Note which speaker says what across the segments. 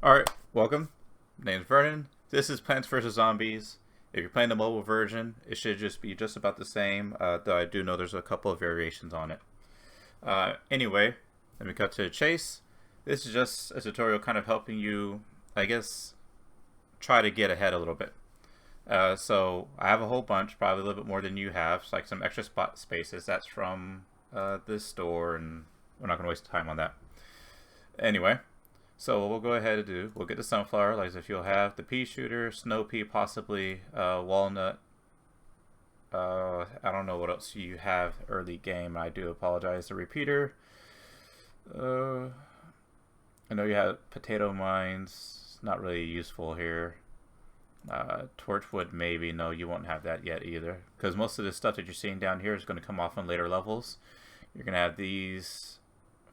Speaker 1: Alright, welcome. My name's Vernon. This is Plants vs. Zombies. If you're playing the mobile version, it should just be just about the same, though I do know there's a couple of variations on it. Anyway, let me cut to the chase. This is just a tutorial kind of helping you, I guess, try to get ahead a little bit. So I have a whole bunch, probably a little bit more than you have, so like some extra spot spaces. That's from this store, and we're not going to waste time on that. Anyway. So what we'll go ahead and do, we'll get the sunflower, like if you'll have the pea shooter, snow pea, possibly walnut. I don't know what else you have early game. I do apologize. The repeater. I know you have potato mines. Not really useful here. Torchwood maybe. No, you won't have that yet either. Because most of the stuff that you're seeing down here is going to come off on later levels. You're going to have these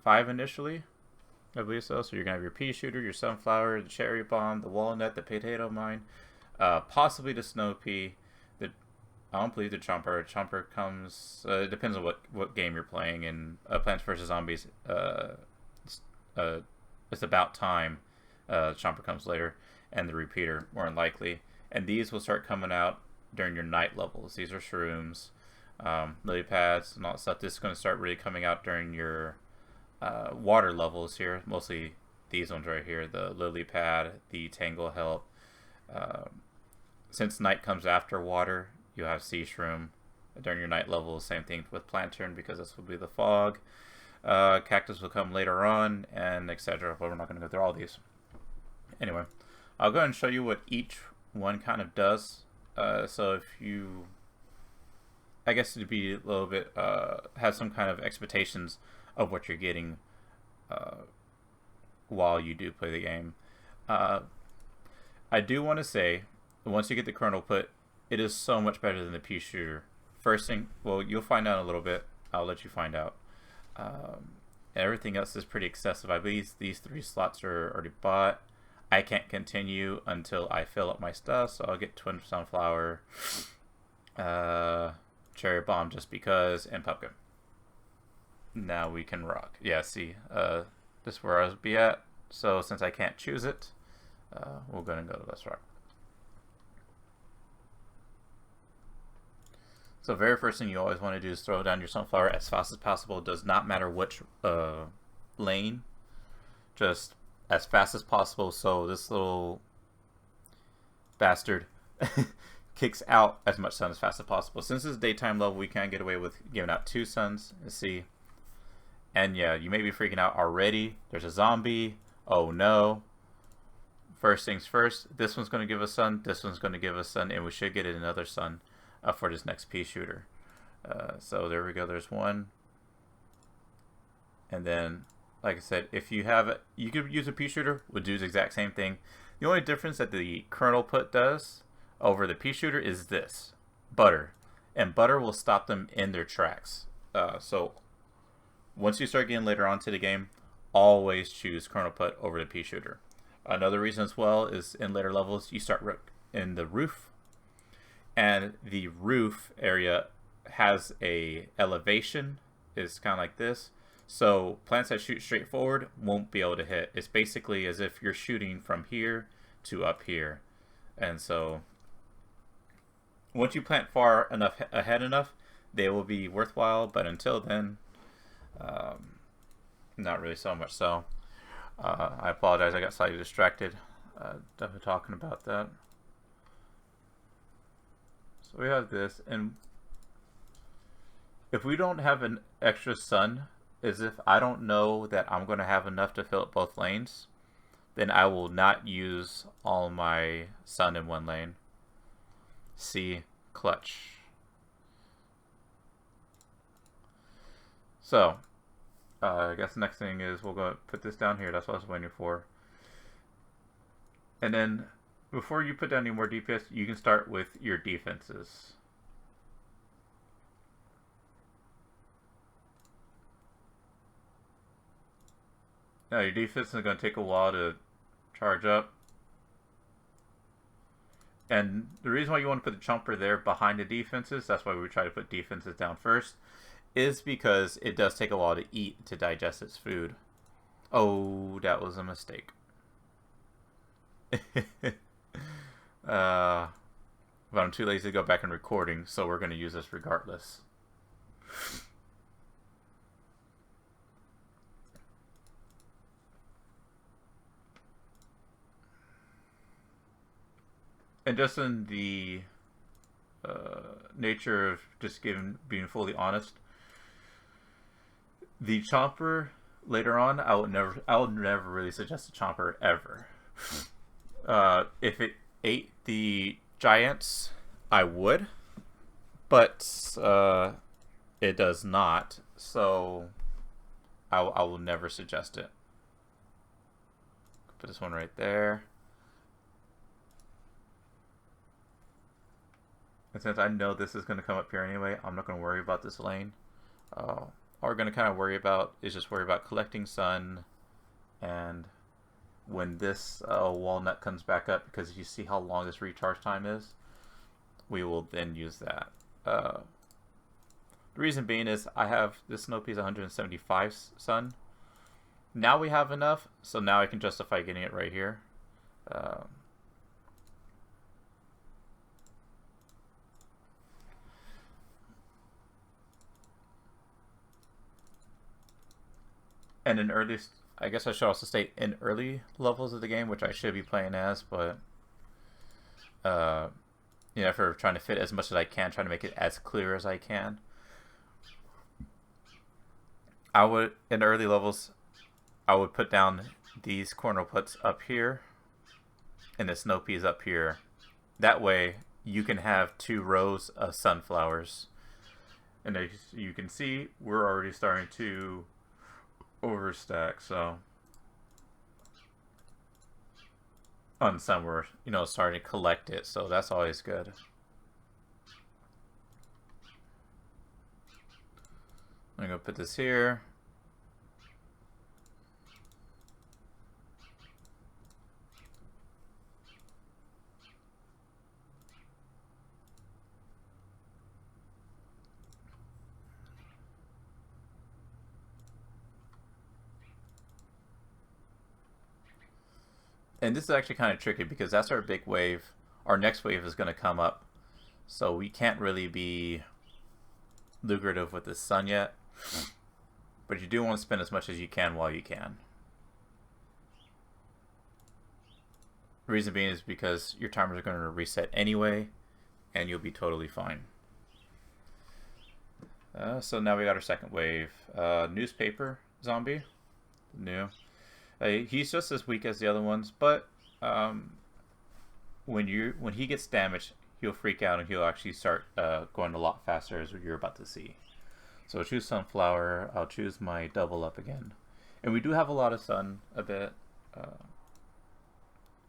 Speaker 1: 5 initially. I believe so. So you're going to have your pea shooter, your sunflower, the cherry bomb, the walnut, the potato mine, possibly the snow pea. I don't believe the chomper. Chomper comes, it depends on what game you're playing. In Plants vs. Zombies, it's about time. Chomper comes later, and the repeater, more than likely. And these will start coming out during your night levels. These are shrooms, lily pads, and all that stuff. This is going to start really coming out during your water levels here, mostly these ones right here, the lily pad, the tangle help. Since night comes after water, you have sea shroom during your night levels. Same thing with plantain, because this will be the fog. Cactus will come later on, and etc. But we're not going to go through all these. Anyway, I'll go ahead and show you what each one kind of does. So if you, I guess, to be a little bit, have some kind of expectations of what you're getting while you do play the game. I do want to say, once you get the kernel put, it is so much better than the pea shooter. First thing, well, you'll find out in a little bit. I'll let you find out. Everything else is pretty excessive. I believe these 3 slots are already bought. I can't continue until I fill up my stuff, so I'll get twin sunflower, cherry bomb just because, and pumpkin. Now we can rock. Yeah, see, this is where I'll be at. So since I can't choose it, we're gonna go to Let's Rock. So very first thing you always want to do is throw down your sunflower as fast as possible. It does not matter which lane, just as fast as possible. So this little bastard kicks out as much sun as fast as possible. Since it's daytime level, we can get away with giving out 2 suns. Let's see. And yeah, you may be freaking out already. There's a zombie. Oh no. First things first, this one's going to give us sun, this one's going to give us sun, and we should get another sun for this next pea shooter. So there we go, there's one. And then, like I said, if you have it, you could use a pea shooter, would do the exact same thing. The only difference that the kernel put does over the pea shooter is this, butter. And butter will stop them in their tracks. So once you start getting later on to the game, always choose kernel put over the pea shooter. Another reason as well is in later levels, you start in the roof, and the roof area has a elevation. It's kind of like this. So plants that shoot straight forward won't be able to hit. It's basically as if you're shooting from here to up here. And so once you plant far enough ahead enough, they will be worthwhile. But until then, not really so much. So I apologize, I got slightly distracted definitely talking about that. So we have this, and if we don't have an extra sun, as if I don't know that I'm going to have enough to fill up both lanes, then I will not use all my sun in one lane. See, clutch. So I guess the next thing is we'll go put this down here. That's what I was waiting for. And then before you put down any more DPS, you can start with your defenses. Now your defense is going to take a while to charge up. And the reason why you want to put the chomper there behind the defenses, that's why we try to put defenses down first, is because it does take a while to eat to digest its food. Oh, that was a mistake. uh, but I'm too lazy to go back and recording, so we're going to use this regardless. And just in the nature of just being fully honest, the chomper later on, I would never really suggest a chomper ever. If it ate the giants, I would, but it does not. So I will never suggest it. Put this one right there. And since I know this is going to come up here anyway, I'm not going to worry about this lane. All we're going to kind of worry about is just worry about collecting sun, and when this walnut comes back up, because you see how long this recharge time is, we will then use that. The reason being is I have this snow piece 175 sun. Now we have enough, so now I can justify getting it right here. And in early, I guess I should also state in early levels of the game, which I should be playing as, but you know, for trying to fit as much as I can, trying to make it as clear as I can. I would, in early levels, I would put down these corner puts up here and the snow peas up here. That way you can have 2 rows of sunflowers. And as you can see, we're already starting to overstack, so on some we're, you know, starting to collect it, so that's always good. I'm gonna put this here. And this is actually kind of tricky because that's our big wave. Our next wave is going to come up, so we can't really be lucrative with the sun yet. But you do want to spend as much as you can while you can. The reason being is because your timers are going to reset anyway, and you'll be totally fine. So now we got our second wave. Newspaper zombie, new. He's just as weak as the other ones, but when he gets damaged, he'll freak out and he'll actually start going a lot faster, as you're about to see. So I'll choose sunflower. I'll choose my double up again, and we do have a lot of sun, a bit,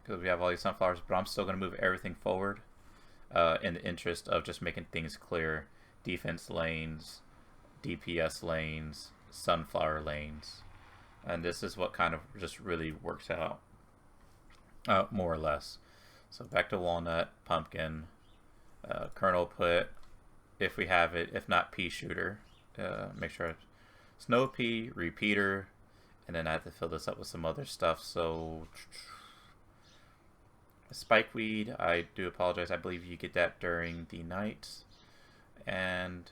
Speaker 1: because we have all these sunflowers. But I'm still going to move everything forward in the interest of just making things clear. Defense lanes, DPS lanes, sunflower lanes. And this is what kind of just really works out, more or less. So back to walnut, pumpkin, kernel put, if we have it. If not, pea shooter. Make sure snow pea, repeater, and then I have to fill this up with some other stuff. So spikeweed, I do apologize. I believe you get that during the night. And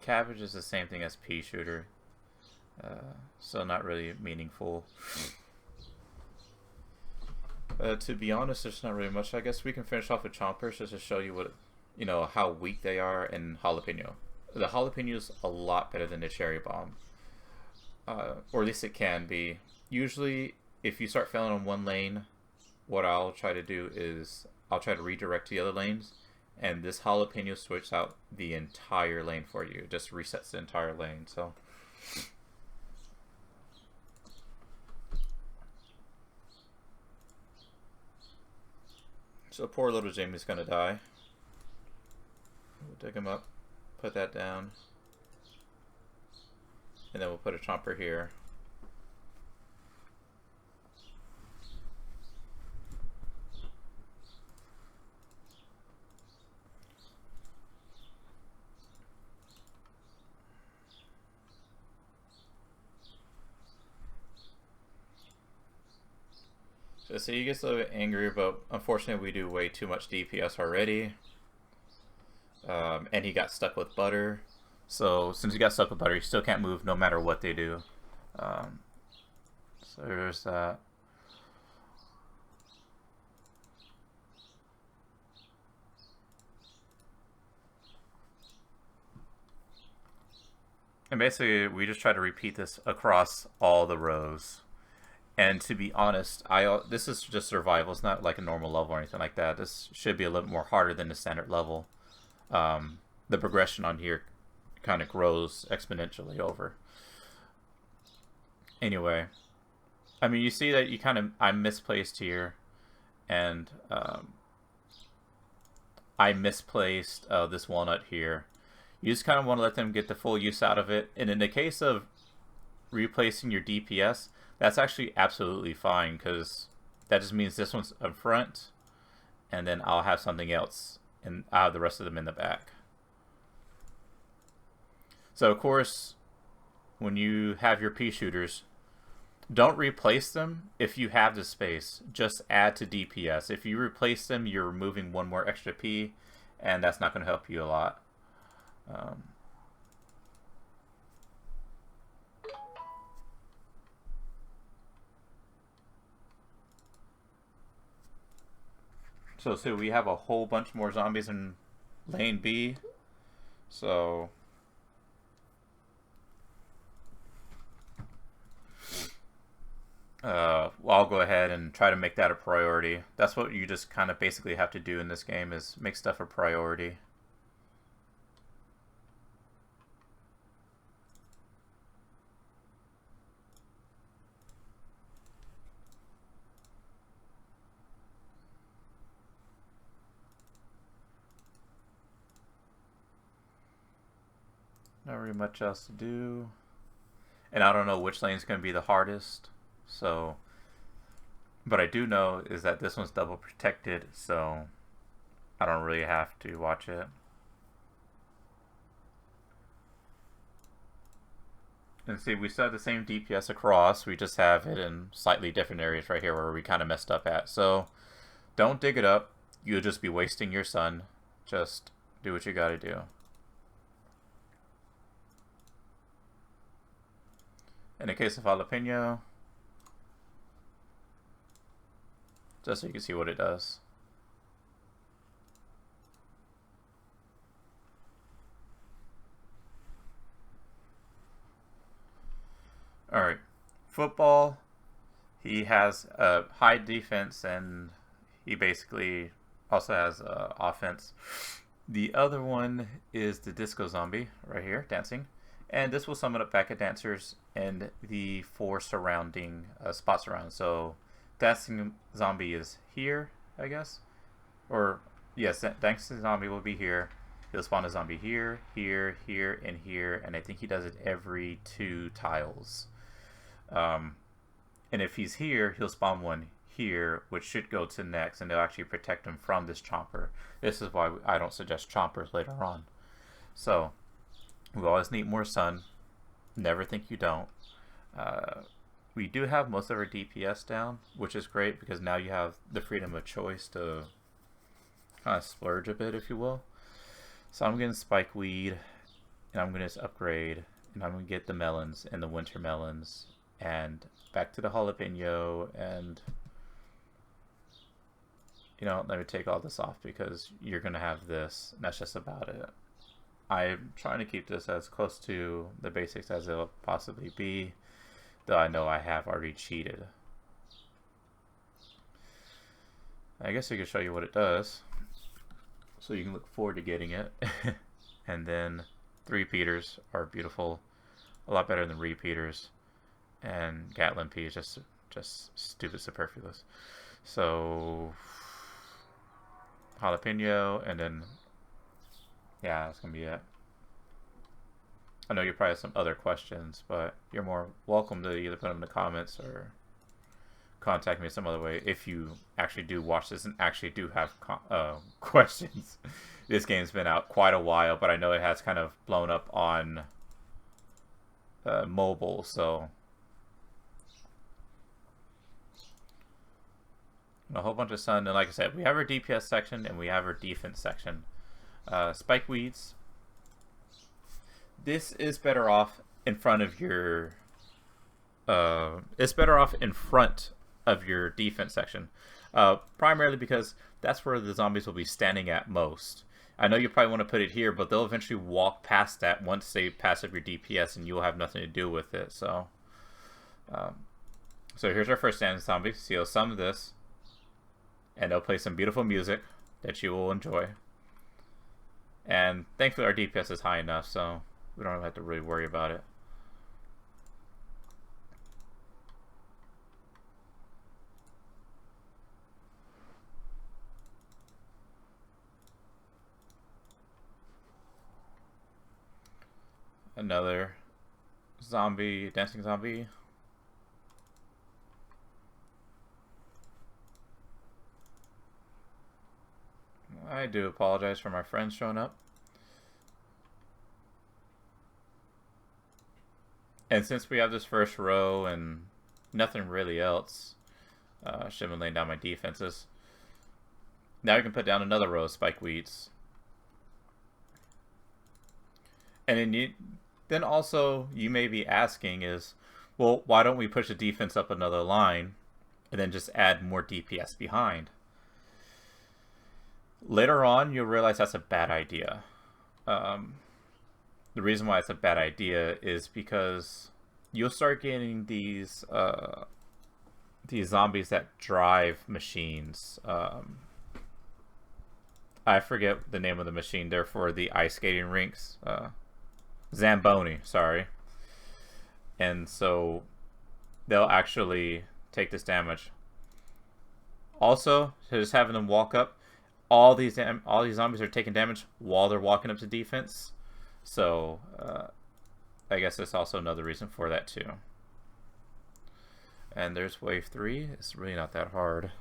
Speaker 1: cabbage is the same thing as pea shooter. So not really meaningful. To be honest, there's not really much. I guess we can finish off with chompers just to show you what, you know, how weak they are in jalapeno. The jalapeno is a lot better than the cherry bomb, or at least it can be. Usually, if you start failing on one lane, what I'll try to do is I'll try to redirect to the other lanes, and this jalapeno switches out the entire lane for you. It just resets the entire lane. So poor little Jamie's gonna die. We'll dig him up, put that down, and then we'll put a chomper here. So he gets a little bit angry, but unfortunately we do way too much DPS already. And he got stuck with butter. So since he got stuck with butter, he still can't move no matter what they do. So there's that. And basically, we just try to repeat this across all the rows. And to be honest, this is just survival. It's not like a normal level or anything like that. This should be a little more harder than the standard level. The progression on here kind of grows exponentially over. Anyway, I mean, you see that I'm misplaced here, and I misplaced this walnut here. You just kind of want to let them get the full use out of it. And in the case of replacing your DPS, that's actually absolutely fine, because that just means this one's up front, and then I'll have something else, and I'll have the rest of them in the back. So of course, when you have your pea shooters, don't replace them if you have the space. Just add to DPS. If you replace them, you're removing one more extra P, and that's not going to help you a lot. So we have a whole bunch more zombies in lane B. So I'll go ahead and try to make that a priority. That's what you just kind of basically have to do in this game, is make stuff a priority. Not really much else to do. And I don't know which lane is going to be the hardest. So, but I do know is that this one's double protected, so I don't really have to watch it. And see, we still have the same DPS across. We just have it in slightly different areas right here where we kind of messed up at. So don't dig it up. You'll just be wasting your sun. Just do what you got to do. In the case of jalapeno, just so you can see what it does. Alright, football, he has a high defense and he basically also has offense. The other one is the disco zombie right here, dancing. And this will sum it up back at dancers and the 4 surrounding spots around. So dancing zombie is here, I guess. Or yes, dancing zombie will be here. He'll spawn a zombie here, here, here, and here. And I think he does it every 2 tiles. And if he's here, he'll spawn one here, which should go to next, and they'll actually protect him from this chomper. This is why I don't suggest chompers later on. So we always need more sun. Never think you don't. We do have most of our DPS down, which is great because now you have the freedom of choice to kind of splurge a bit, if you will. So I'm getting spike weed, and I'm going to upgrade, and I'm going to get the melons and the winter melons, and back to the jalapeno, and you know, let me take all this off because you're going to have this, and that's just about it. I'm trying to keep this as close to the basics as it'll possibly be, though I know I have already cheated. I guess I could show you what it does, so you can look forward to getting it. And then the repeaters are beautiful, a lot better than repeaters, and Gatlin P is just stupid superfluous. So jalapeno, and then yeah, that's gonna be it. I know you probably have some other questions, but you're more welcome to either put them in the comments or contact me some other way if you actually do watch this and actually do have questions. This game's been out quite a while, but I know it has kind of blown up on mobile, so a whole bunch of sun. And like I said, we have our DPS section and we have our defense section. Spike weeds. This is better off in front of your. It's better off in front of your defense section, primarily because that's where the zombies will be standing at most. I know you probably want to put it here, but they'll eventually walk past that once they pass up your DPS, and you'll have nothing to do with it. So, so here's our first standing zombie. So you'll summon this, and they'll play some beautiful music that you will enjoy. And thankfully, our DPS is high enough, so we don't have to really worry about it. Another zombie, dancing zombie. I do apologize for my friends showing up. And since we have this first row and nothing really else, should have been laying down my defenses. Now we can put down another row of spike weeds. And then also you may be asking is, well, why don't we push the defense up another line and then just add more DPS behind? Later on, you'll realize that's a bad idea. The reason why it's a bad idea is because you'll start getting these zombies that drive machines. I forget the name of the machine. They're for the ice skating rinks. Zamboni, sorry. And so they'll actually take this damage. Also, just having them walk up, all these zombies are taking damage while they're walking up to defense. So I guess that's also another reason for that too. And there's wave 3. It's really not that hard.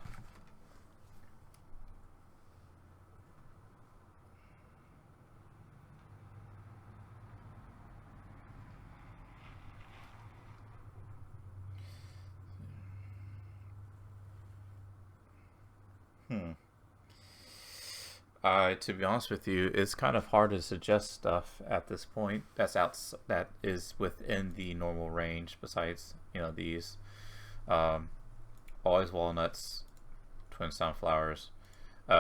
Speaker 1: To be honest with you, it's kind of hard to suggest stuff at this point that is within the normal range. Besides, these always walnuts, twin sunflowers.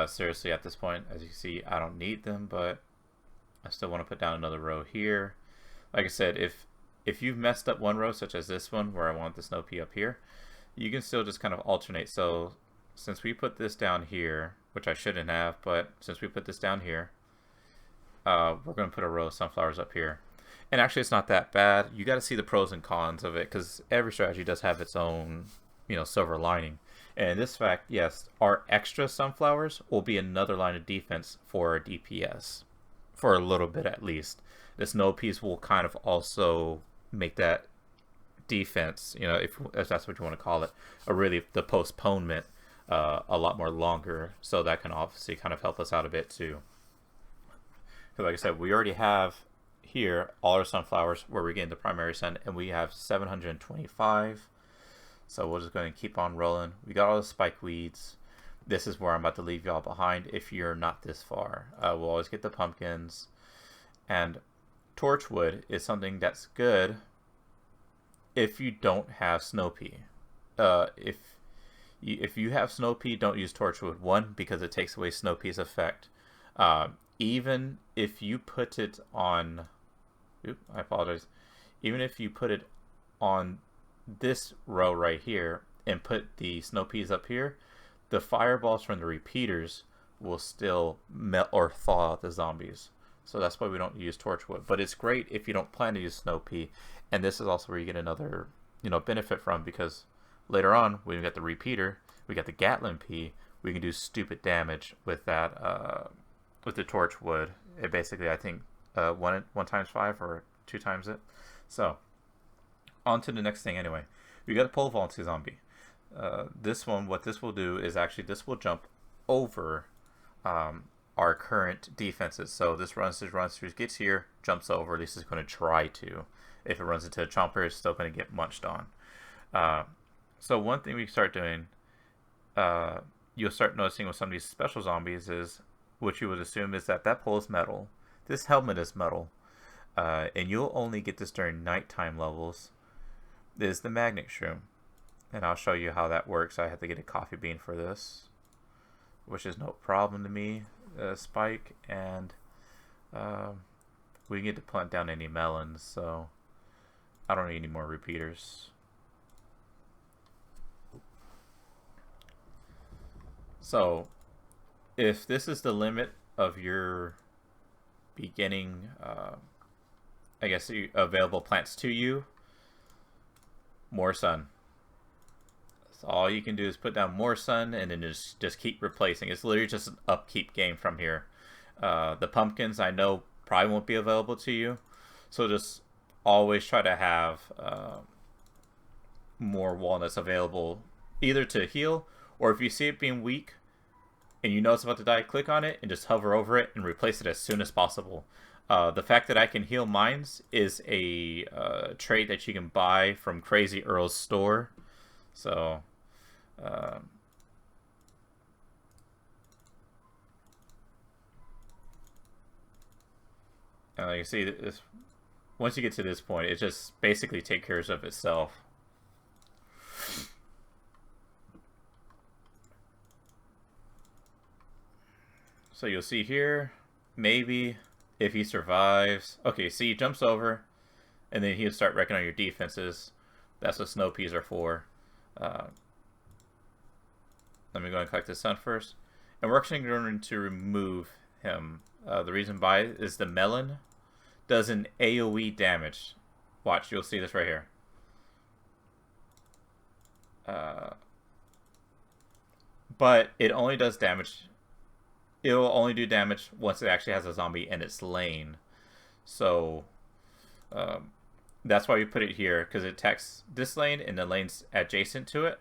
Speaker 1: Seriously, at this point, as you see, I don't need them, but I still want to put down another row here. Like I said, if you've messed up one row, such as this one, where I want the snow pea up here, you can still just kind of alternate. So since we put this down here, which I shouldn't have, but since we put this down here, we're going to put a row of sunflowers up here. And actually, it's not that bad. You got to see the pros and cons of it, because every strategy does have its own, silver lining. And in this fact, yes, our extra sunflowers will be another line of defense for our DPS, for a little bit at least. The snow peas will kind of also make that defense, if that's what you want to call it, the postponement a lot more longer. So that can obviously kind of help us out a bit too. Because like I said, we already have here all our sunflowers where we're getting the primary sun, and we have 725. So we're just going to keep on rolling. We got all the spike weeds. This is where I'm about to leave y'all behind if you're not this far. We'll always get the pumpkins. And torchwood is something that's good if you don't have snow pea. If you have snow pea, don't use torchwood. One, because it takes away snow pea's effect. Even if you put it on, I apologize. Even if you put it on this row right here and put the snow peas up here, the fireballs from the repeaters will still melt or thaw out the zombies. So that's why we don't use torchwood. But it's great if you don't plan to use snow pea. And this is also where you get another, benefit from, because later on, when we got the repeater, we got the Gatlin pea, we can do stupid damage with that, with the torchwood. It basically, I think, 1 times 5 or 2 times it. So, on to the next thing anyway. We got a pole vaulting zombie. This one, what this will do is actually, this will jump over our current defenses. So this runs through, gets here, jumps over. At least it's going to try to. If it runs into a chomper, it's still going to get munched on. So one thing we start doing, you'll start noticing with some of these special zombies is what you would assume is that that pole is metal. This helmet is metal. And you'll only get this during nighttime levels. This is the magnet shroom. And I'll show you how that works. I have to get a coffee bean for this, which is no problem to me. Spike, and we get to plant down any melons, so I don't need any more repeaters. So if this is the limit of your beginning, I guess, available plants to you, more sun. So all you can do is put down more sun and then just keep replacing. It's literally just an upkeep game from here. The pumpkins I know probably won't be available to you, so just always try to have more walnuts available, either to heal, or if you see it being weak and you know it's about to die, click on it and just hover over it and replace it as soon as possible. The fact that I can heal mines is a trait that you can buy from Crazy Earl's store. So, and like you see, this, once you get to this point, it just basically takes care of itself. So you'll see here, maybe if he survives. Okay, see, he jumps over, and then he'll start wrecking on your defenses. That's what snow peas are for. Let me go and collect the sun first. And we're actually going to remove him. The reason why is the melon does an AoE damage. Watch, you'll see this right here. But it only does damage. It will only do damage once it actually has a zombie in its lane. So that's why we put it here, because it attacks this lane and the lanes adjacent to it.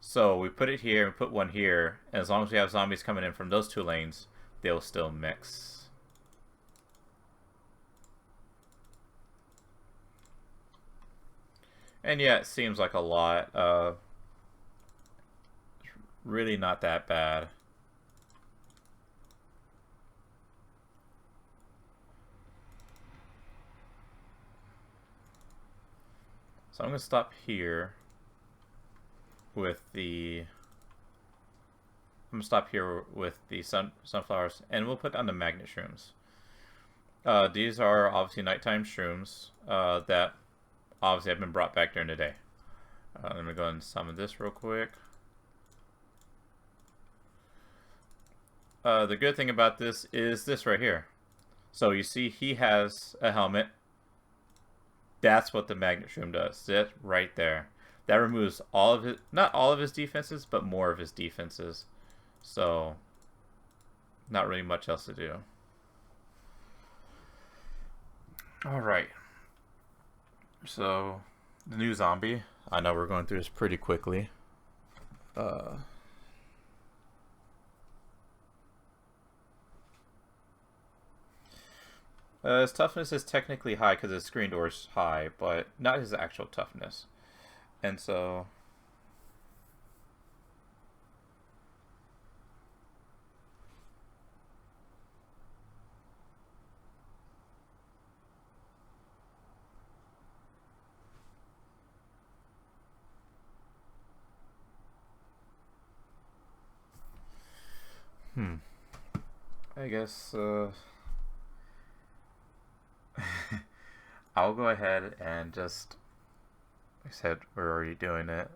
Speaker 1: So we put it here and put one here, and as long as we have zombies coming in from those two lanes, they'll still mix. And yeah, it seems like a lot. Really not that bad. So I'm going to stop here with the sunflowers, and we'll put down the magnet shrooms. These are obviously nighttime shrooms that obviously have been brought back during the day. Let me go and summon this real quick. The good thing about this is this right here. So you see he has a helmet. That's what the magnet shroom does. That right there. That removes all of his, not all of his defenses, but more of his defenses. So, not really much else to do. Alright. So, the new zombie. I know we're going through this pretty quickly. His toughness is technically high because his screen door is high, but not his actual toughness. And so... I guess, I'll go ahead and just, like I said, we're already doing it.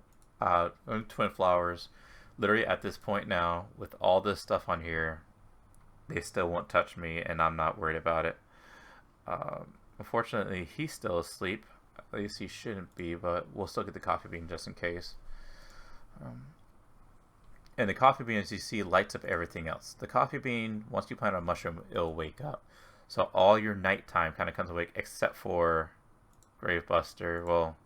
Speaker 1: Twin flowers, literally at this point now, with all this stuff on here, they still won't touch me, and I'm not worried about it. Unfortunately, he's still asleep. At least he shouldn't be, but we'll still get the coffee bean just in case. And the coffee bean, as you see, lights up everything else. The coffee bean, once you plant a mushroom, it'll wake up. So all your nighttime kind of comes awake, except for Gravebuster. Well,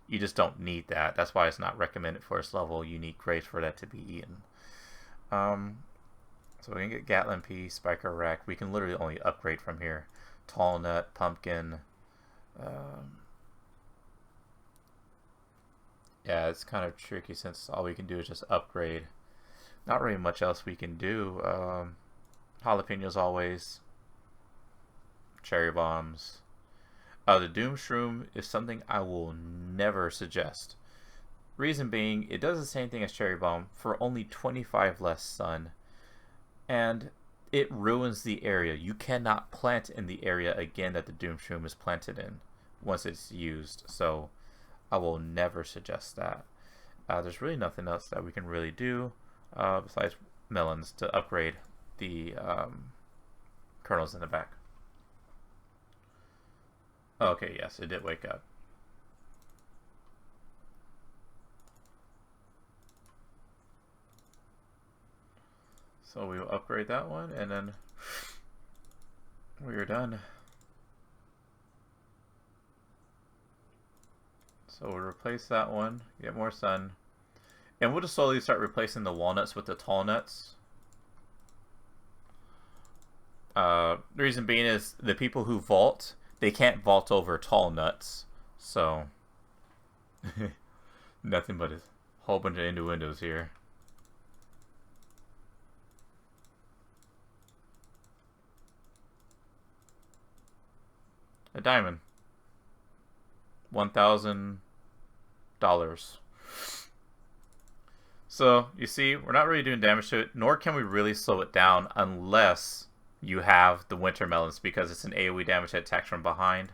Speaker 1: you just don't need that. That's why it's not recommended for its level. You need graves for that to be eaten. So we can get Gatlin Pea, Spiker Rack. We can literally only upgrade from here. Tall Nut, Pumpkin. Yeah, it's kind of tricky since all we can do is just upgrade. not really much else we can do. Jalapenos always. Cherry bombs. The Doom Shroom is something I will never suggest. Reason being, it does the same thing as Cherry Bomb for only 25 less sun. And it ruins the area. You cannot plant in the area again that the Doom Shroom is planted in once it's used. So I will never suggest that. There's really nothing else that we can really do besides melons to upgrade the kernels in the back. Okay, yes, it did wake up. So we will upgrade that one, and then we are done. So we'll replace that one, get more sun. And we'll just slowly start replacing the walnuts with the tall nuts. The reason being is the people who vault, they can't vault over tall nuts. So, nothing but a whole bunch of innuendos here. A diamond. $1,000. So, you see, we're not really doing damage to it, nor can we really slow it down unless you have the winter melons, because it's an AoE damage that attacks from behind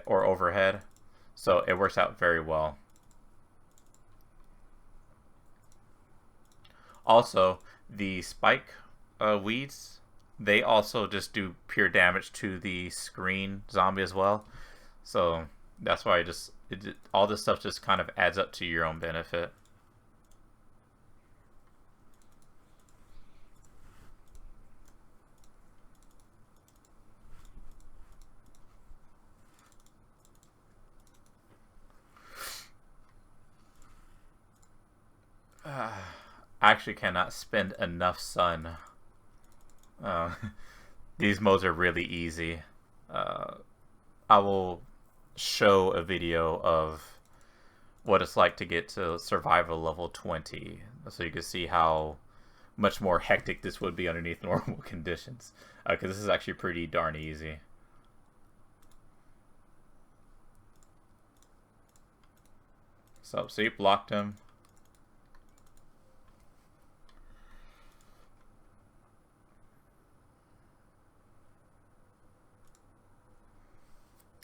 Speaker 1: or overhead. So, it works out very well. Also, the spike weeds, they also just do pure damage to the screen zombie as well. So, that's why all this stuff just kind of adds up to your own benefit. I actually cannot spend enough sun. These modes are really easy. I will show a video of what it's like to get to survival level 20, so you can see how much more hectic this would be underneath normal conditions, because this is actually pretty darn easy. So you blocked him.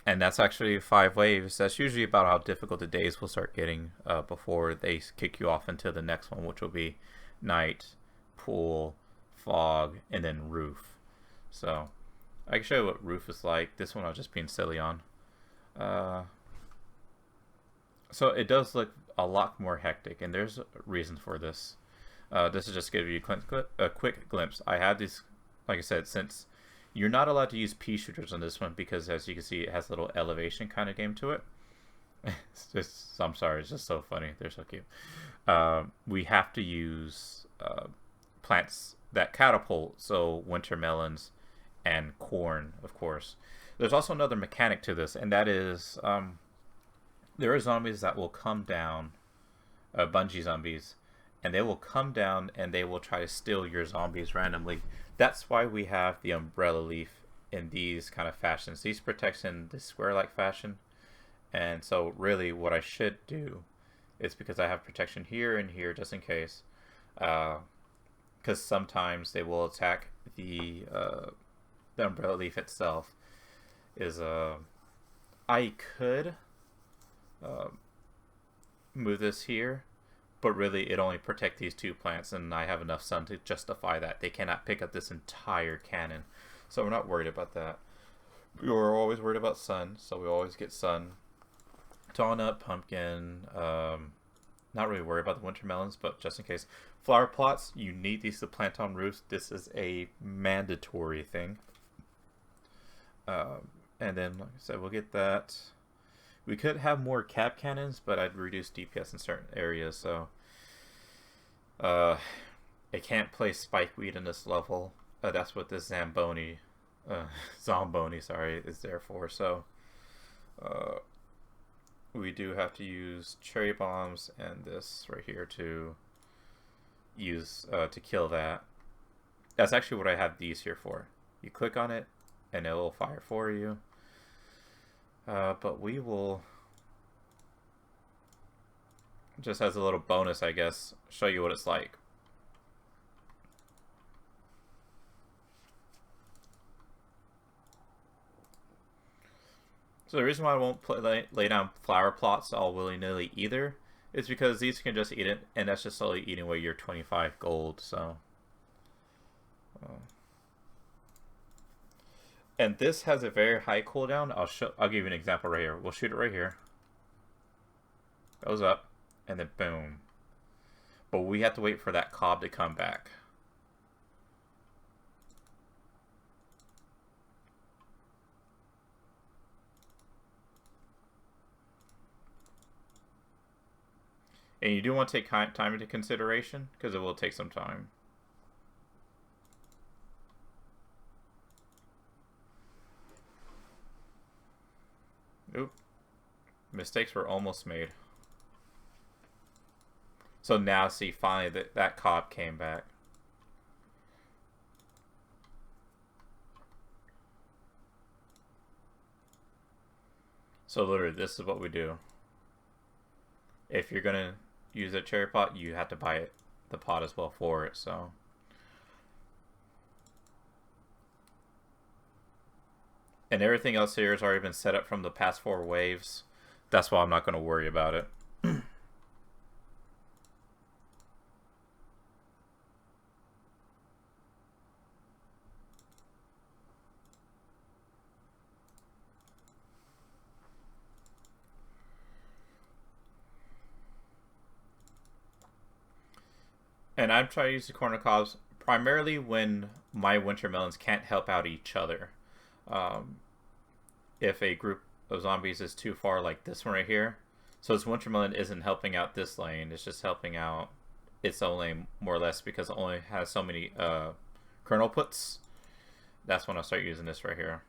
Speaker 1: And that's actually 5 waves. That's usually about how difficult the days will start getting before they kick you off into the next one, which will be night, pool, fog, and then roof. So I can show you what roof is like. This one I was just being silly on. So it does look a lot more hectic, and there's reasons for this. This is just to give you a quick glimpse. I had these, like I said, since you're not allowed to use pea shooters on this one because, as you can see, it has a little elevation kind of game to it. I'm sorry, it's just so funny. They're so cute. We have to use plants that catapult, so winter melons and corn, of course. There's also another mechanic to this, and that is there are zombies that will come down, bungee zombies, and they will come down and they will try to steal your zombies randomly. That's why we have the umbrella leaf in these kind of fashions. These protects in the square-like fashion. And so really what I should do is, because I have protection here and here just in case, because sometimes they will attack the umbrella leaf itself, is I could move this here, but really it only protects these 2 plants, and I have enough sun to justify that. They cannot pick up this entire cannon, so we're not worried about that. We were always worried about sun, so we always get sun. Nut, pumpkin, not really worried about the winter melons, but just in case. Flower plots, you need these to plant on roofs. This is a mandatory thing. And then, like I said, we'll get that. We could have more cap cannons, but I'd reduce DPS in certain areas, so I can't play spikeweed in this level. That's what this Zomboni, sorry, is there for. So we do have to use cherry bombs and this right here to use to kill that. That's actually what I have these here for. You click on it, and it will fire for you. But we will, just as a little bonus, I guess, show you what it's like. So the reason why I won't lay down flower plots all willy-nilly either is because these can just eat it, and that's just slowly eating away your 25 gold, so... And this has a very high cooldown. I'll give you an example right here. We'll shoot it right here. Goes up, and then boom. But we have to wait for that cob to come back. And you do want to take time into consideration, because it will take some time. Oop. Mistakes were almost made. So now see, finally that cob came back. So literally, this is what we do. If you're gonna use a cherry pot, you have to buy the pot as well for it, so. And everything else here has already been set up from the past 4 waves. That's why I'm not going to worry about it. And I'm trying to use the corner cobs primarily when my winter melons can't help out each other. If a group of zombies is too far, like this one right here, so this winter melon isn't helping out this lane, it's just helping out its own lane more or less because it only has so many kernel puts. That's when I'll start using this right here.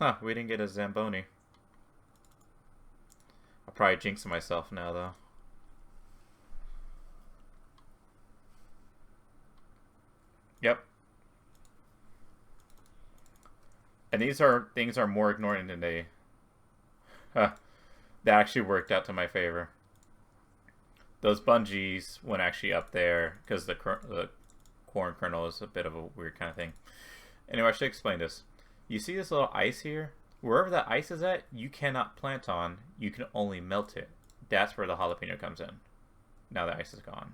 Speaker 1: Huh, we didn't get a Zamboni. I'll probably jinx myself now though. Yep. And these things are more ignoring than they... that actually worked out to my favor. Those bungees went actually up there because the corn kernel is a bit of a weird kind of thing. Anyway, I should explain this. You see this little ice here? Wherever that ice is at, you cannot plant on. You can only melt it. That's where the jalapeno comes in. Now the ice is gone.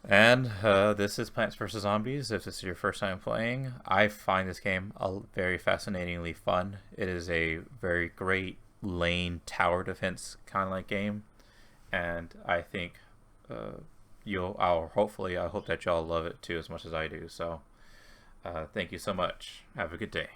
Speaker 1: And this is Plants vs. Zombies. If this is your first time playing, I find this game very fascinatingly fun. It is a very great lane tower defense kind of like game, and I think I hope that y'all love it too as much as I do. So thank you so much. Have a good day.